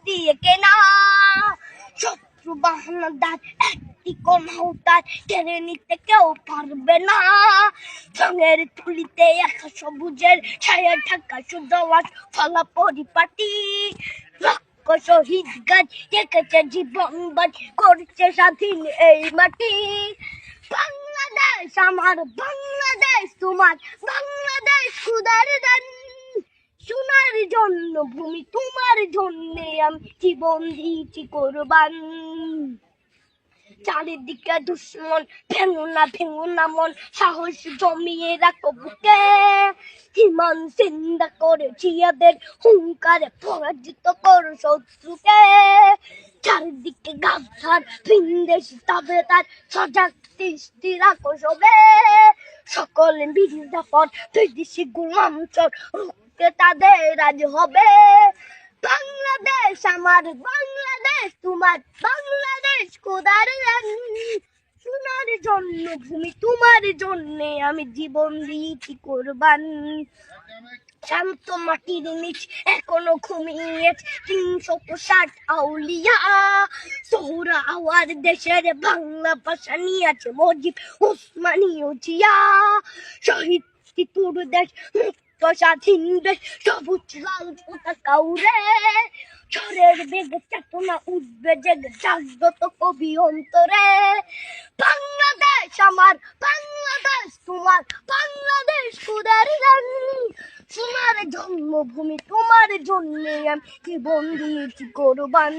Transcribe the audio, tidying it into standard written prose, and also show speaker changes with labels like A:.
A: দিয়ে কেনা শত্রু বাহানাদার একটি কোনাও তার কেড়ে নিতে কেউ পারবে না। রঙের তুলিতে একা সবুজের ছায়া ঢাকা সুজলাস ফলা পরিপাটি লক্ষ শহীদ গাছ রেখেছে জীবন বাজ করছে স্বাধীন এই মাটি। বাংলাদেশ আমার, বাংলাদেশ তোমার, বাংলাদেশ খুদার দান। সোনার জন্য ভূমি তোমার জন্য আমি জীবন দিয়েছি কোরবান। চারিদিকে দুশ্মন, ভেঙো না মন, সাহস জমিয়ে রাখো বুকে। হিমান চিন্তা করেছি এদের হুঙ্কারে পরাজিত করো শত্রুকে। চারিদিকে গাছার ভিনদেশ তবে তার সজাগ দৃষ্টি রাখো সবে। সকল মির্জাফর বিদেশি গোলাম চোর রুখতে তাদের আজ হবে। বাংলাদেশ আমার, বাংলাদেশ তোমার, বাংলাদেশ খোদার দান। সোনার জন্য ভূমি তোমার জন্য আমি জীবন দিয়েছি কোরবান। শান্ত মাটির নিচ এখনো ঘুমিয়ে 360 আউলিয়া। সোহরা আওয়ার দেশের বাংলা ভাষা নিয়ে আছে মজিব উসমানীয় জিয়া। শহীদ তিতুর দেশ মুক্ত স্বাধীন দেশ সবুজ লাল পতাকা উড়ে। ঝড়ের বেগে চেতনা উঠবে জেগে জাগ্রত কবি অন্তরে। বাংলাদেশ আমার, বাংলাদেশ তোমার, বাংলাদেশ খোদার দান। সোনার জন্মভূমি তোমার জন্য আমি জীবন দিয়েছি কোরবান।